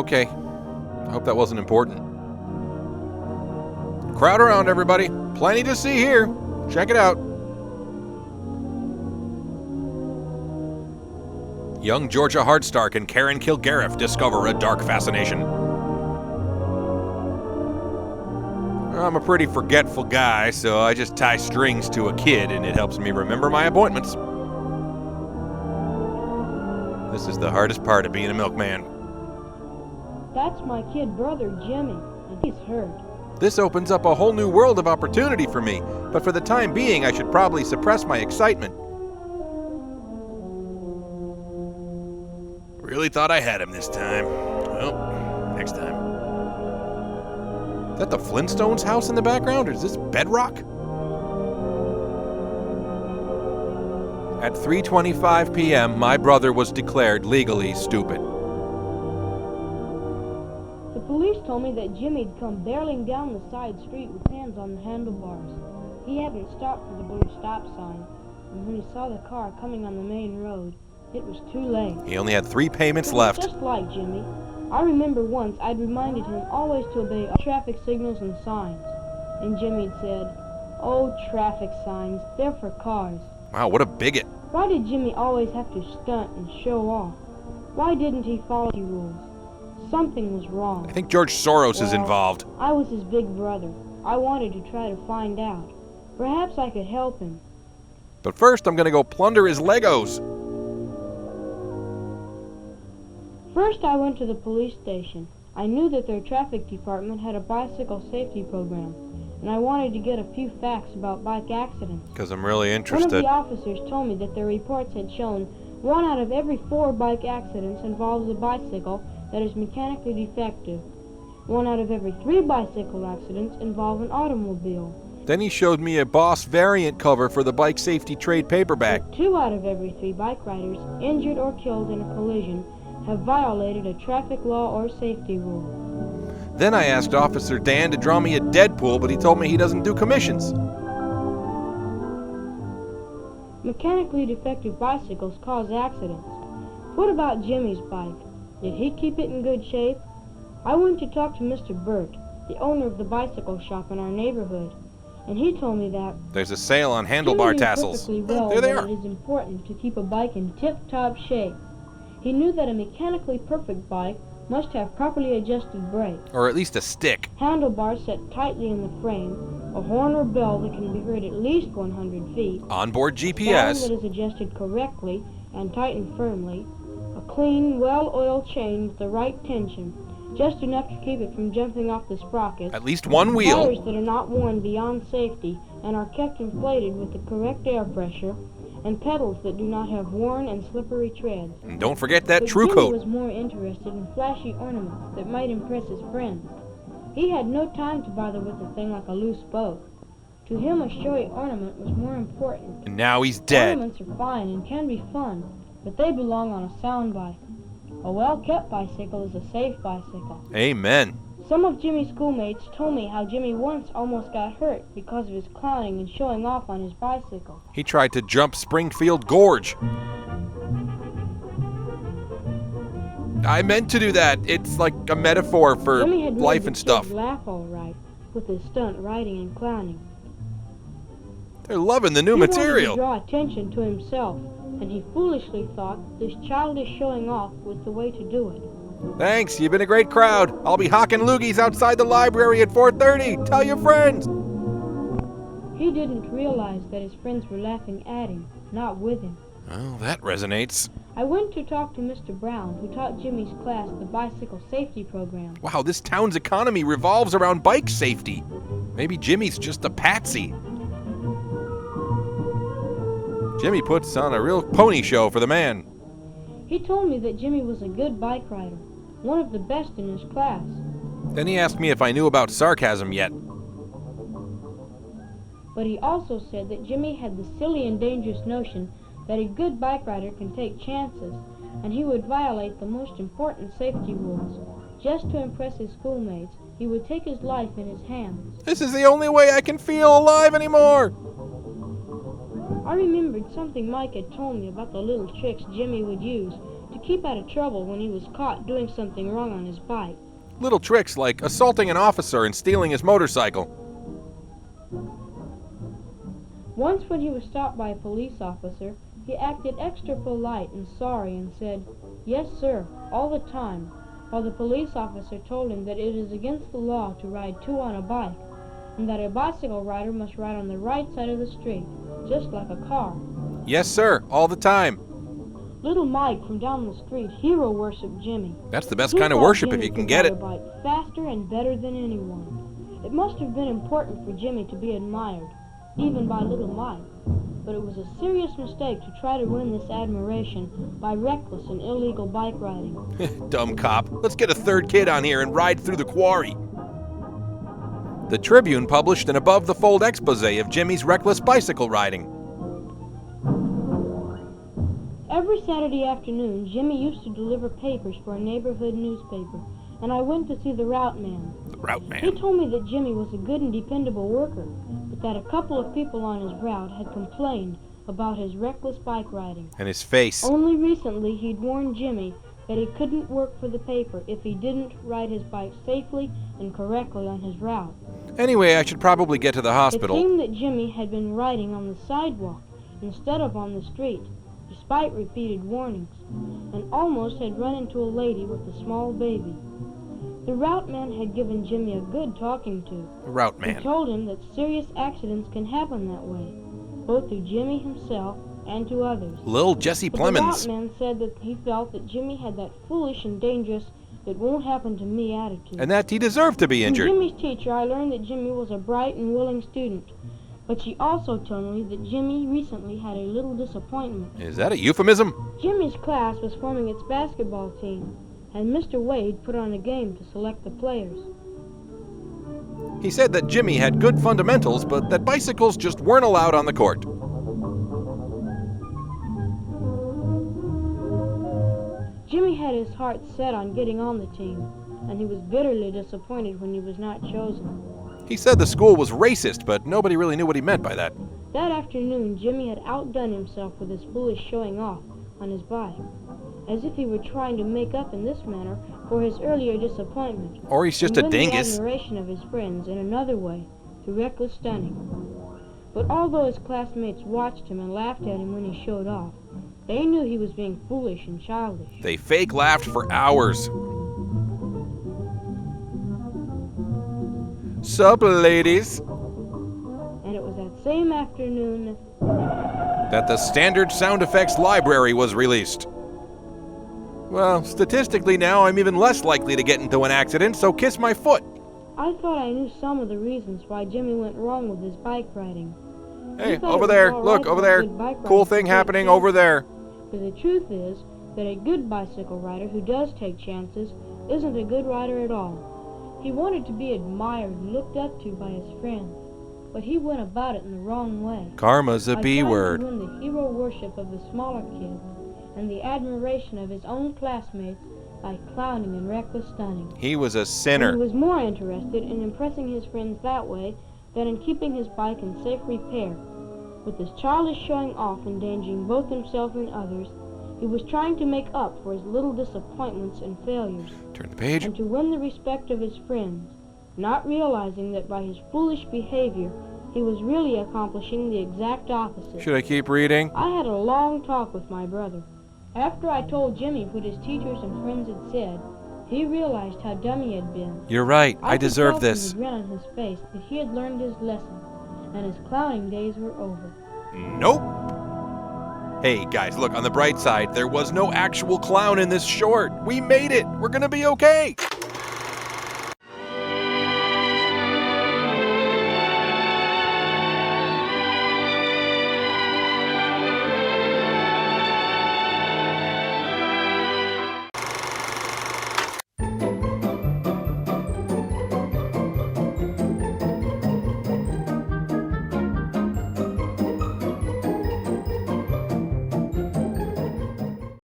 Okay. I hope that wasn't important. Crowd around, everybody. Plenty to see here. Check it out. Young Georgia Hardstark and Karen Kilgariff discover a dark fascination. I'm a pretty forgetful guy, so I just tie strings to a kid and it helps me remember my appointments. This is the hardest part of being a milkman. That's my kid brother, Jimmy, and he's hurt. This opens up a whole new world of opportunity for me, but for the time being, I should probably suppress my excitement. Really thought I had him this time. Well, next time. Is that the Flintstones house in the background, or is this Bedrock? At 3:25 p.m., my brother was declared legally stupid. The police told me that Jimmy'd come barreling down the side street with hands on the handlebars. He hadn't stopped for the blue stop sign, and when he saw the car coming on the main road, it was too late. He only had 3 payments It was left. just like Jimmy. I remember once I'd reminded him always to obey all traffic signals and signs. And Jimmy'd said, "Oh, traffic signs, they're for cars." Wow, what a bigot. Why did Jimmy always have to stunt and show off? Why didn't he follow the rules? Something was wrong. I think George Soros is involved. I was his big brother. I wanted to try to find out. Perhaps I could help him. But first, I'm gonna go plunder his Legos. First, I went to the police station. I knew that their traffic department had a bicycle safety program, and I wanted to get a few facts about bike accidents. Because I'm really One of interested. the officers told me that their reports had shown 1 out of every 4 bike accidents involves a bicycle that is mechanically defective. 1 out of every 3 bicycle accidents involve an automobile. Then he showed me a Boss variant cover for the bike safety trade paperback. 2 out of every 3 bike riders injured or killed in a collision have violated a traffic law or safety rule. Then I asked Officer Dan to draw me a Deadpool, but he told me he doesn't do commissions. Mechanically defective bicycles cause accidents. What about Jimmy's bike? Did he keep it in good shape? I went to talk to Mr. Burt, the owner of the bicycle shop in our neighborhood, and he told me that There's a sale on Jimmy handlebar knew tassels. perfectly well There they that are. it is important to keep a bike in tip-top shape. He knew that a mechanically perfect bike must have properly adjusted brakes, Or at least a stick. handlebars set tightly in the frame, a horn or bell that can be heard at least 100 feet, Onboard sound GPS. that is adjusted correctly and tightened firmly, a clean, well-oiled chain with the right tension, just enough to keep it from jumping off the sprockets, At least one wheel. tires that are not worn beyond safety and are kept inflated with the correct air pressure, and pedals that do not have worn and slippery treads. And don't forget that But True Jimmy Coat. was more interested in flashy ornaments that might impress his friends. He had no time to bother with a thing like a loose spoke. To him, a showy ornament was more important. And now he's dead. Ornaments are fine and can be fun, but they belong on a sound bike. A well-kept bicycle is a safe bicycle. Amen. Some of Jimmy's schoolmates told me how Jimmy once almost got hurt because of his clowning and showing off on his bicycle. He tried to jump Springfield Gorge. I meant to do that. It's like a metaphor for Jimmy had made life the and stuff. kids laugh all right with his stunt riding and clowning. They're loving the new He wanted material. to draw attention to himself, and he foolishly thought this childish showing off was the way to do it. Thanks, you've been a great crowd. I'll be hawking loogies outside the library at 4:30. Tell your friends. He didn't realize that his friends were laughing at him, not with him. Oh, that resonates. I went to talk to Mr. Brown, who taught Jimmy's class the bicycle safety program. Wow, this town's economy revolves around bike safety. Maybe Jimmy's just a patsy. Jimmy puts on a real pony show for the man. He told me that Jimmy was a good bike rider, one of the best in his class. Then he asked me if I knew about sarcasm yet. But he also said that Jimmy had the silly and dangerous notion that a good bike rider can take chances, and he would violate the most important safety rules. Just to impress his schoolmates, he would take his life in his hands. This is the only way I can feel alive anymore. I remembered something Mike had told me about the little tricks Jimmy would use to he'd keep out of trouble when he was caught doing something wrong on his bike. Little tricks like assaulting an officer and stealing his motorcycle. Once when he was stopped by a police officer, he acted extra polite and sorry and said, "Yes, sir," all the time, while the police officer told him that it is against the law to ride two on a bike, and that a bicycle rider must ride on the right side of the street, just like a car. Yes, sir, all the time. Little Mike from down the street hero worshiped Jimmy. That's the best He kind of thought worship Jimmy if you can could get ride it. a bike faster and better than anyone. It must have been important for Jimmy to be admired, even by little Mike. But it was a serious mistake to try to win this admiration by reckless and illegal bike riding. Dumb cop. Let's get a third kid on here and ride through the quarry. The Tribune published an above-the-fold expose of Jimmy's reckless bicycle riding. Every Saturday afternoon, Jimmy used to deliver papers for a neighborhood newspaper, and I went to see the route man. The route He man. told me that Jimmy was a good and dependable worker, but that a couple of people on his route had complained about his reckless bike riding. And his face. Only recently he'd warned Jimmy that he couldn't work for the paper if he didn't ride his bike safely and correctly on his route. Anyway, I should probably get to the It hospital. seemed that Jimmy had been riding on the sidewalk instead of on the street, despite repeated warnings, and almost had run into a lady with a small baby. The route man had given Jimmy a good talking to. The route He man. told him that serious accidents can happen that way, both to Jimmy himself and to others. Lil Jesse But the route Plemons. man said that he felt that Jimmy had that foolish and dangerous "it won't happen to me" attitude. And that he deserved to be From injured. Jimmy's teacher, I learned that Jimmy was a bright and willing student, but she also told me that Jimmy recently had a little disappointment. Is that a euphemism? Jimmy's class was forming its basketball team, and Mr. Wade put on a game to select the players. He said that Jimmy had good fundamentals, but that bicycles just weren't allowed on the court. Jimmy had his heart set on getting on the team, and he was bitterly disappointed when he was not chosen. He said the school was racist, but nobody really knew what he meant by that. That afternoon, Jimmy had outdone himself with his foolish showing off on his bike, as if he were trying to make up in this manner for his earlier disappointment. Or he's just and a win dingus. the admiration of his friends in another way, through reckless stunning. But although his classmates watched him and laughed at him when he showed off, they knew he was being foolish and childish. They fake laughed for hours. Sup, ladies? And it was that same afternoon That the standard sound effects library was released. Well, statistically now, I'm even less likely to get into an accident, so kiss my foot. I thought I knew some of the reasons why Jimmy went wrong with his bike riding. Hey, thought it over was there. all Look, right over for a there. good bike rider Cool to thing take happening chances. over there. But the truth is that a good bicycle rider who does take chances isn't a good rider at all. He wanted to be admired and looked up to by his friends, but he went about it in the wrong way. Karma's a By B trying word. to win the hero worship of the smaller kids and the admiration of his own classmates by clowning and reckless stunning. He was a And he sinner. was more interested in impressing his friends that way than in keeping his bike in safe repair. With his childish showing off endangering both himself and others, he was trying to make up for his little disappointments and failures, Turn the page. and to win the respect of his friends, not realizing that by his foolish behavior he was really accomplishing the exact opposite. Should I keep reading? I had a long talk with my brother. After I told Jimmy what his teachers and friends had said, he realized how dumb he had been. You're right. I could deserve tell from this. the grin on his face that he had learned his lesson, and his clowning days were over. Nope. Hey, guys, look, on the bright side, there was no actual clown in this short. We made it. We're gonna be okay.